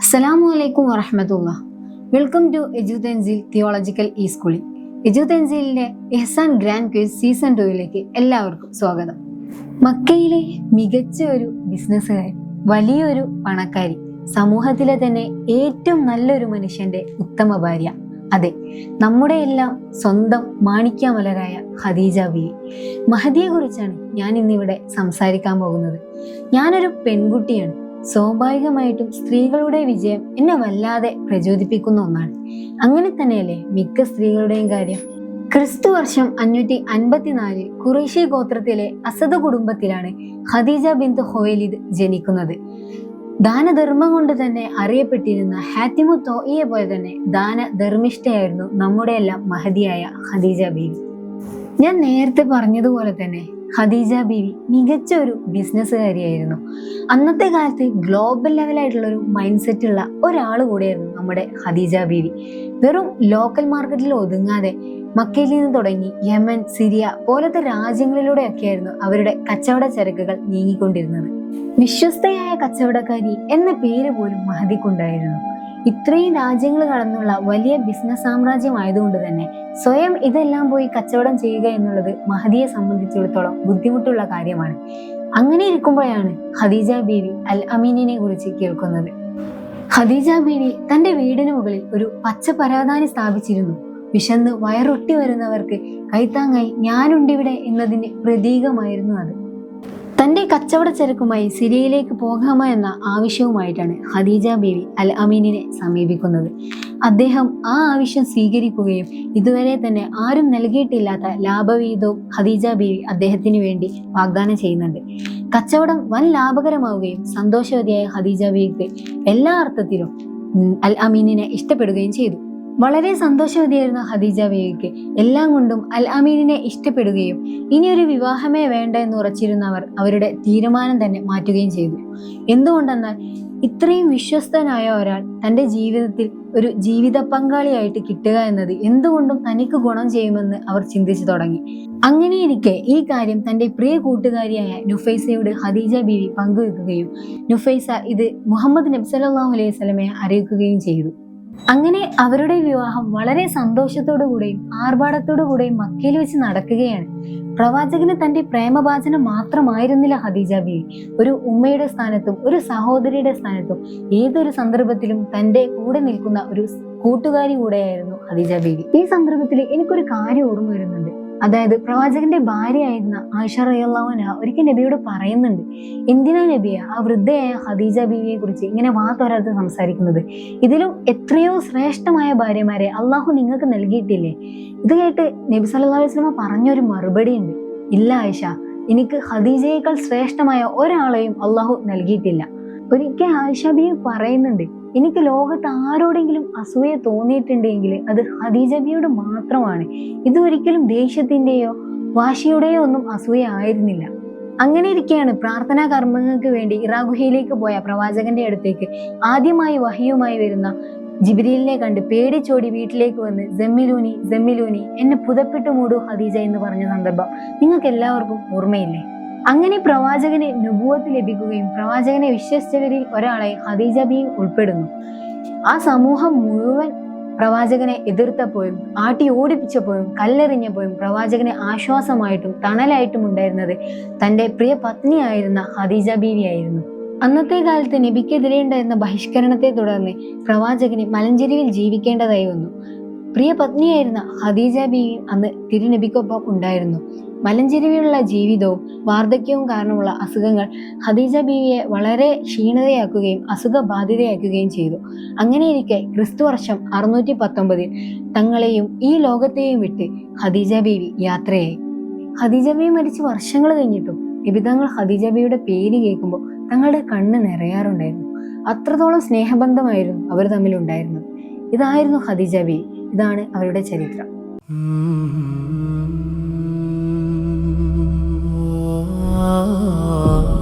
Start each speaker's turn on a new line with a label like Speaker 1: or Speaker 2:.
Speaker 1: അസ്സലാമു അലൈക്കും വറഹ്മത്തുള്ളാഹ്. Welcome to എജുതെൻസിൽ theological E സ്കൂളിൽ. എജുതെൻസിലിന്റെ ഇഹ്സാൻ ഗ്രാൻഡ് ക്വിസ് സീസൺ 2ലേക്ക് എല്ലാവർക്കും സ്വാഗതം. മക്കയിലെ മികച്ച ഒരു ബിസിനസ്സുകാരി, വലിയൊരു പണക്കാരി, സമൂഹത്തിലെ തന്നെ ഏറ്റവും നല്ലൊരു മനുഷ്യന്റെ ഉത്തമ ഭാര്യ, അതെ, നമ്മുടെ എല്ലാം സ്വന്തം മാണിക്യമലരായ ഖദീജ ബീവി. മഹദിയെ കുറിച്ചാണ് ഞാൻ ഇന്നിവിടെ സംസാരിക്കാൻ പോകുന്നത്. ഞാനൊരു പെൺകുട്ടിയാണ്. സ്വാഭാവികമായിട്ടും സ്ത്രീകളുടെ വിജയം എന്നെ വല്ലാതെ പ്രചോദിപ്പിക്കുന്ന ഒന്നാണ്. അങ്ങനെ തന്നെയല്ലേ മിക്ക സ്ത്രീകളുടെയും കാര്യം. ക്രിസ്തു വർഷം 554 ഖുറൈശി ഗോത്രത്തിലെ അസദ് കുടുംബത്തിലാണ് ഖദീജ ബിന്ത് ഖുവൈലിദ് ജനിക്കുന്നത്. ദാനധർമ്മം കൊണ്ട് തന്നെ അറിയപ്പെട്ടിരുന്ന ഹാത്തിമു തോയിയെ പോലെ തന്നെ ദാനധർമ്മിഷ്ഠയായിരുന്നു നമ്മുടെ എല്ലാം മഹദിയായ ഖദീജ ബീവി. ഞാൻ നേരത്തെ പറഞ്ഞതുപോലെ തന്നെ ഖദീജ ബീവി മികച്ച ഒരു ബിസിനസ്സുകാരിയായിരുന്നു. അന്നത്തെ കാലത്ത് ഗ്ലോബൽ ലെവലായിട്ടുള്ള ഒരു മൈൻഡ് സെറ്റ് ഉള്ള ഒരാൾ കൂടെയായിരുന്നു നമ്മുടെ ഖദീജ ബീവി. വെറും ലോക്കൽ മാർക്കറ്റിൽ ഒതുങ്ങാതെ മക്കയിൽ നിന്ന് തുടങ്ങി യമൻ, സിറിയ പോലത്തെ രാജ്യങ്ങളിലൂടെയൊക്കെയായിരുന്നു അവരുടെ കച്ചവട ചരക്കുകൾ നീങ്ങിക്കൊണ്ടിരുന്നത്. വിശ്വസ്തയായ കച്ചവടക്കാരി എന്ന പേര് പോലും മഹദിക്കുണ്ടായിരുന്നു. ഇത്രയും രാജ്യങ്ങൾ കടന്നുള്ള വലിയ ബിസിനസ് സാമ്രാജ്യമായതുകൊണ്ട് തന്നെ സ്വയം ഇതെല്ലാം പോയി കച്ചവടം ചെയ്യുക എന്നുള്ളത് മഹദിയെ സംബന്ധിച്ചിടത്തോളം ബുദ്ധിമുട്ടുള്ള കാര്യമാണ്. അങ്ങനെ ഇരിക്കുമ്പോഴാണ് ഖദീജ ബീവി അൽ അമീനിനെ കുറിച്ച് കേൾക്കുന്നത്. ഖദീജ ബീവി തന്റെ വീടിന് മുകളിൽ ഒരു പച്ച പരവതാനി സ്ഥാപിച്ചിരുന്നു. വിശന്ന് വയറൊട്ടി വരുന്നവർക്ക് കൈത്താങ്ങായി ഞാനുണ്ടിവിടെ എന്നതിന്റെ പ്രതീകമായിരുന്നു അത്. തന്റെ കച്ചവട ചരക്കുമായി സിറിയയിലേക്ക് പോകാമോ എന്ന ആവശ്യവുമായിട്ടാണ് ഖദീജ ബീവി അൽ അമീനിനെ സമീപിക്കുന്നത്. അദ്ദേഹം ആ ആവശ്യം സ്വീകരിക്കുകയും ഇതുവരെ തന്നെ ആരും നൽകിയിട്ടില്ലാത്ത ലാഭവിഹിതവും ഖദീജ ബീവി അദ്ദേഹത്തിന് വേണ്ടി വാഗ്ദാനം ചെയ്യുന്നുണ്ട്. കച്ചവടം വൻ ലാഭകരമാവുകയും സന്തോഷവതിയായ ഖദീജ ബീവിക്ക് എല്ലാ അർത്ഥത്തിലും അൽ അമീനിനെ ഇഷ്ടപ്പെടുകയും ചെയ്തു. വളരെ സന്തോഷവതിയായിരുന്ന ഖദീജ ബീവിക്ക് എല്ലാം കൊണ്ടും അൽ അമീനിനെ ഇഷ്ടപ്പെടുകയും ഇനിയൊരു വിവാഹമേ വേണ്ട എന്ന് ഉറച്ചിരുന്നവർ അവരുടെ തീരുമാനം തന്നെ മാറ്റുകയും ചെയ്തു. എന്തുകൊണ്ടെന്നാൽ ഇത്രയും വിശ്വസ്തനായ ഒരാൾ തന്റെ ജീവിതത്തിൽ ഒരു ജീവിത പങ്കാളിയായിട്ട് കിട്ടുക എന്നത് എന്തുകൊണ്ടും തനിക്ക് ഗുണം ചെയ്യുമെന്ന് അവർ ചിന്തിച്ചു തുടങ്ങി. അങ്ങനെയിരിക്കെ ഈ കാര്യം തന്റെ പ്രിയ കൂട്ടുകാരിയായ നുഫൈസയോട് ഖദീജ ബീവി പങ്കുവെക്കുകയും നുഫൈസ ഇത് മുഹമ്മദ് നബി സല്ലല്ലാഹു അലൈഹി വസല്ലമയെ അറിയിക്കുകയും ചെയ്തു. അങ്ങനെ അവരുടെ വിവാഹം വളരെ സന്തോഷത്തോടു കൂടെയും ആർഭാടത്തോടു കൂടെയും മക്കയിൽ വെച്ച് നടക്കുകയാണ്. പ്രവാചകന് തന്റെ പ്രേമഭാചനം മാത്രമായിരുന്നില്ല ഖദീജ ബീവി. ഒരു ഉമ്മയുടെ സ്ഥാനത്തും ഒരു സഹോദരിയുടെ സ്ഥാനത്തും ഏതൊരു സന്ദർഭത്തിലും തന്റെ കൂടെ നിൽക്കുന്ന ഒരു കൂട്ടുകാരി കൂടെയായിരുന്നു ഖദീജ ബീവി. ഈ സന്ദർഭത്തിൽ എനിക്കൊരു കാര്യം ഓർമ്മ വരുന്നുണ്ട്. അതായത് പ്രവാചകന്റെ ഭാര്യയായിരുന്ന ആയിഷ റളിയല്ലാഹു അൻഹ ഒരിക്കൽ നബിയോട് പറയുന്നുണ്ട്, എന്തിനാ നബിയെ ആ വൃദ്ധയായ ഖദീജ ബീവിയെ കുറിച്ച് ഇങ്ങനെ വാത്തോരാതെ സംസാരിക്കുന്നത്? ഇതിലും എത്രയോ ശ്രേഷ്ഠമായ ഭാര്യമാരെ അള്ളാഹു നിങ്ങൾക്ക് നൽകിയിട്ടില്ലേ? ഇത് കേട്ട് നബി സല്ലല്ലാഹു അലൈഹി വസല്ലം പറഞ്ഞൊരു മറുപടി ഉണ്ട്, ഇല്ല ആയിഷ, എനിക്ക് ഖദീജയേക്കാൾ ശ്രേഷ്ഠമായ ഒരാളെയും അള്ളാഹു നൽകിയിട്ടില്ല. ഒരിക്കൽ ആയിഷ ബീവി പറയുന്നുണ്ട്, എനിക്ക് ലോകത്ത് ആരോടെങ്കിലും അസൂയ തോന്നിയിട്ടുണ്ടെങ്കിൽ അത് ഖദീജ ബീവിയോട് മാത്രമാണ്. ഇത് ഒരിക്കലും ദേഷ്യത്തിന്റെയോ വാശിയുടെയോ ഒന്നും അസൂയ ആയിരുന്നില്ല. അങ്ങനെ ഇരിക്കെയാണ് പ്രാർത്ഥനാ കർമ്മങ്ങൾക്ക് വേണ്ടി ഇറാ ഗുഹയിലേക്ക് പോയ പ്രവാചകന്റെ അടുത്തേക്ക് ആദ്യമായി വഹിയുമായി വരുന്ന ജിബ്രീലിനെ കണ്ട് പേടിച്ചോടി വീട്ടിലേക്ക് വന്ന് ജമ്മിലൂനി ജമ്മിലൂനി എന്നെ പുതപ്പിട്ട് മൂടു ഖദീജ എന്ന് പറഞ്ഞ സന്ദർഭം നിങ്ങൾക്ക് എല്ലാവർക്കും ഓർമ്മയില്ലേ? അങ്ങനെ പ്രവാചകന് നുബുവത്ത് ലഭിക്കുകയും പ്രവാചകനെ വിശ്വസിച്ചവരിൽ ഒരാളായി ഖദീജ ബീവി ഉൾപ്പെടുന്നു. ആ സമൂഹം മുഴുവൻ പ്രവാചകനെ എതിർത്തപ്പോഴും ആട്ടി ഓടിപ്പിച്ചപ്പോഴും കല്ലെറിഞ്ഞപ്പോഴും പ്രവാചകന് ആശ്വാസമായിട്ടും തണലായിട്ടും ഉണ്ടായിരുന്നത് തന്റെ പ്രിയ പത്നിയായിരുന്ന ഖദീജ ബീവി ആയിരുന്നു. അന്നത്തെ കാലത്ത് നബിക്കെതിരെ ഉണ്ടായിരുന്ന ബഹിഷ്കരണത്തെ തുടർന്ന് പ്രവാചകന് മലഞ്ചെരിവിൽ ജീവിക്കേണ്ടതായി വന്നു. പ്രിയ പത്നിയായിരുന്ന ഖദീജ ബീവി അന്ന് തിരുനബിക്കൊപ്പം ഉണ്ടായിരുന്നു. മലഞ്ചെരിവിലുള്ള ജീവിതവും വാർദ്ധക്യവും കാരണമുള്ള അസുഖങ്ങൾ ഖദീജ ബീവിയെ വളരെ ക്ഷീണിതയാക്കുകയും അസുഖബാധിതയാക്കുകയും ചെയ്തു. അങ്ങനെയിരിക്കെ ക്രിസ്തു വർഷം 619 തങ്ങളെയും ഈ ലോകത്തെയും വിട്ട് ഖദീജ ബീവി യാത്രയായി. ഖദീജ ബീവി മരിച്ച് വർഷങ്ങൾ കഴിഞ്ഞിട്ടും നബി തങ്ങൾ ഖദീജ ബീവിയുടെ പേര് കേൾക്കുമ്പോൾ തങ്ങളുടെ കണ്ണ് നിറയാറുണ്ടായിരുന്നു. അത്രത്തോളം സ്നേഹബന്ധമായിരുന്നു അവർ തമ്മിലുണ്ടായിരുന്നത്. ഇതായിരുന്നു ഖദീജ ബീവി. ഇതാണ് അവരുടെ ചരിത്രം.
Speaker 2: Oh